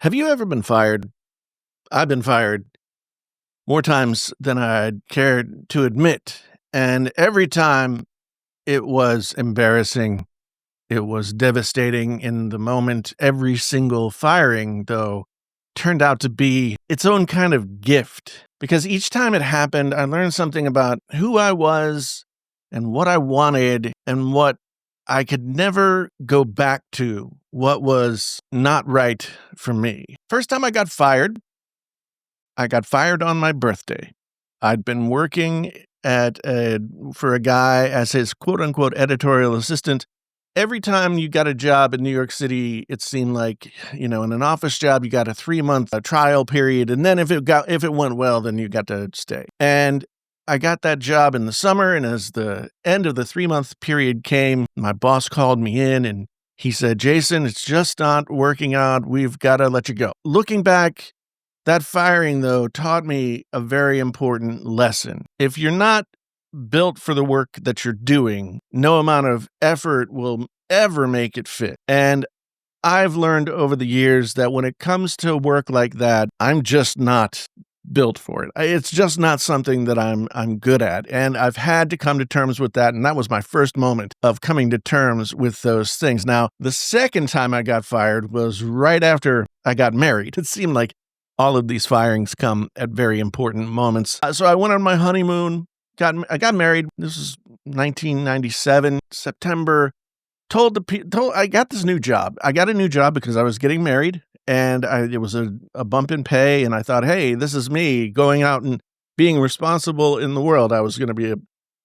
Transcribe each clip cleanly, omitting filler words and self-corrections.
Have you ever been fired? I've been fired more times than I'd care to admit. And every time it was embarrassing. It was devastating in the moment. Every single firing, though, turned out to be its own kind of gift. Because each time it happened, I learned something about who I was and what I wanted and what I could never go back to, what was not right for me. First time I got fired on my birthday. I'd been working for a guy as his quote unquote editorial assistant. Every time you got a job in New York City, it seemed like, in an office job, you got a 3-month trial period. And then if it went well, then you got to stay. And I got that job in the summer. And as the end of the 3-month period came, my boss called me in and he said, "Jason, it's just not working out. We've got to let you go." Looking back, that firing, though, taught me a very important lesson. If you're not built for the work that you're doing, no amount of effort will ever make it fit. And I've learned over the years that when it comes to work like that, I'm just not built for it. It's just not something that I'm good at. And I've had to come to terms with that. And that was my first moment of coming to terms with those things. Now, the second time I got fired was right after I got married. It seemed like all of these firings come at very important moments. So I went on my honeymoon, I got married. This was 1997, September. I got this new job. I got a new job because I was getting married and it was a bump in pay. And I thought, hey, this is me going out and being responsible in the world. I was going to be a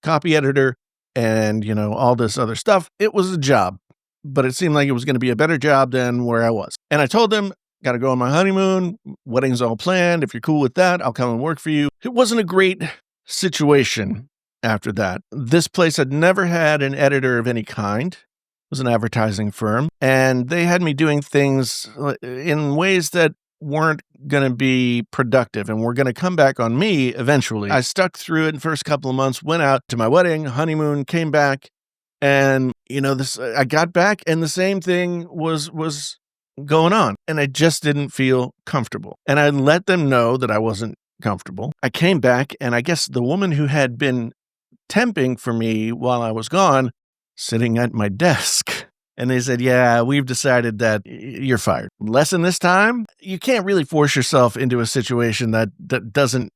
copy editor and, all this other stuff. It was a job, but it seemed like it was going to be a better job than where I was. And I told them, got to go on my honeymoon. Wedding's all planned. If you're cool with that, I'll come and work for you. It wasn't a great situation after that. This place had never had an editor of any kind. It was an advertising firm. And they had me doing things in ways that weren't going to be productive and were going to come back on me eventually. I stuck through it in the first couple of months, went out to my wedding, honeymoon, came back. And, I got back and the same thing was going on. And I just didn't feel comfortable. And I let them know that I wasn't comfortable. I came back and I guess the woman who had been temping for me while I was gone, sitting at my desk. And they said, "Yeah, we've decided that you're fired." Lesson this time, you can't really force yourself into a situation that doesn't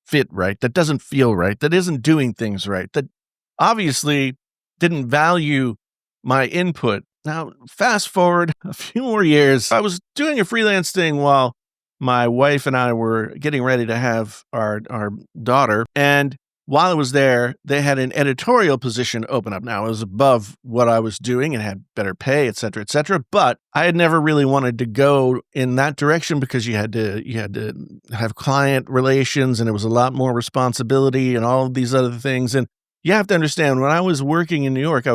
fit right, that doesn't feel right, that isn't doing things right, that obviously didn't value my input. Now, fast forward a few more years, I was doing a freelance thing while my wife and I were getting ready to have our daughter. And while I was there, they had an editorial position open up. Now, it was above what I was doing and had better pay, et cetera, et cetera. But I had never really wanted to go in that direction because you had to have client relations and it was a lot more responsibility and all of these other things. And you have to understand, when I was working in New York, I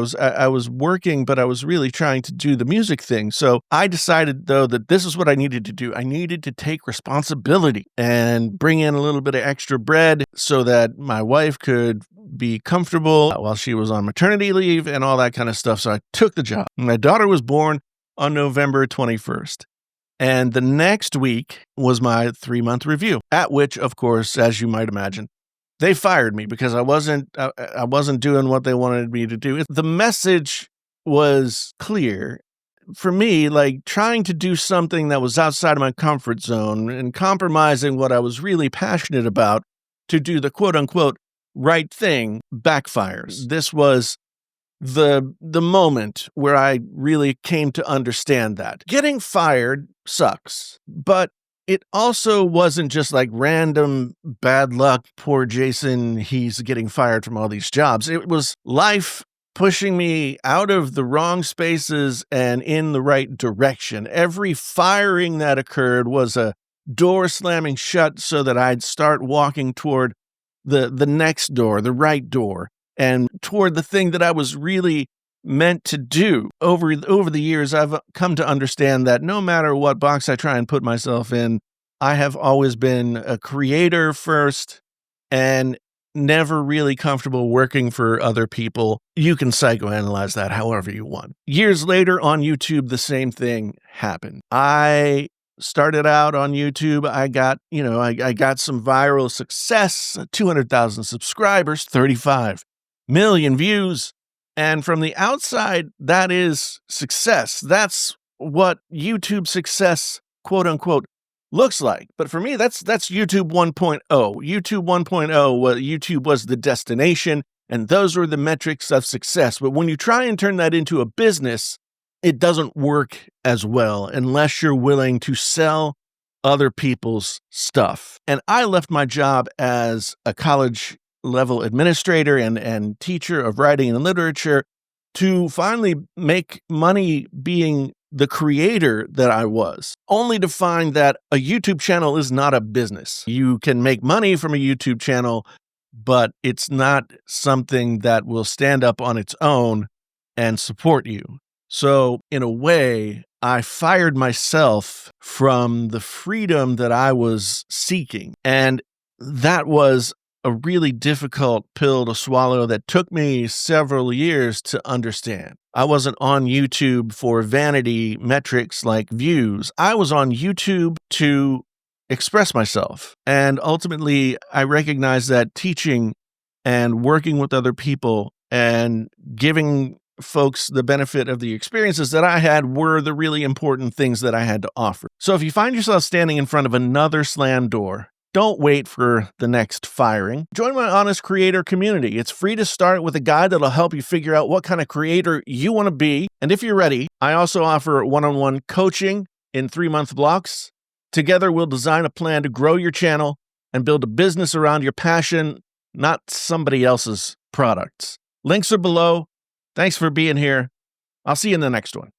was working, but I was really trying to do the music thing. So I decided, though, that this is what I needed to do. I needed to take responsibility and bring in a little bit of extra bread so that my wife could be comfortable while she was on maternity leave and all that kind of stuff. So I took the job. My daughter was born on November 21st. And the next week was my 3-month review, at which, of course, as you might imagine, they fired me because I wasn't doing what they wanted me to do. The message was clear for me, like trying to do something that was outside of my comfort zone and compromising what I was really passionate about to do the quote unquote right thing backfires. This was the moment where I really came to understand that getting fired sucks, but it also wasn't just like random bad luck. Poor Jason, he's getting fired from all these jobs. It was life pushing me out of the wrong spaces and in the right direction. Every firing that occurred was a door slamming shut so that I'd start walking toward the next door, the right door, and toward the thing that I was really meant to do. Over the years, I've come to understand that no matter what box I try and put myself in, I have always been a creator first and never really comfortable working for other people. You can psychoanalyze that however you want. Years later on YouTube, the same thing happened. I started out on YouTube. I got, I got some viral success, 200,000 subscribers, 35 million views. And from the outside, that is success. That's what YouTube success, quote unquote, looks like. But for me, that's YouTube 1.0. YouTube 1.0, YouTube was the destination, and those were the metrics of success. But when you try and turn that into a business, it doesn't work as well unless you're willing to sell other people's stuff. And I left my job as a college level administrator and teacher of writing and literature to finally make money being the creator that I was, only to find that a YouTube channel is not a business. You can make money from a YouTube channel, but it's not something that will stand up on its own and support you. So in a way, I fired myself from the freedom that I was seeking. And that was a really difficult pill to swallow that took me several years to understand. I wasn't on YouTube for vanity metrics like views. I was on YouTube to express myself. And ultimately, I recognized that teaching and working with other people and giving folks the benefit of the experiences that I had were the really important things that I had to offer. So if you find yourself standing in front of another slam door, don't wait for the next firing. Join my Honest Creator community. It's free to start with a guide that'll help you figure out what kind of creator you want to be. And if you're ready, I also offer one-on-one coaching in 3-month blocks. Together, we'll design a plan to grow your channel and build a business around your passion, not somebody else's products. Links are below. Thanks for being here. I'll see you in the next one.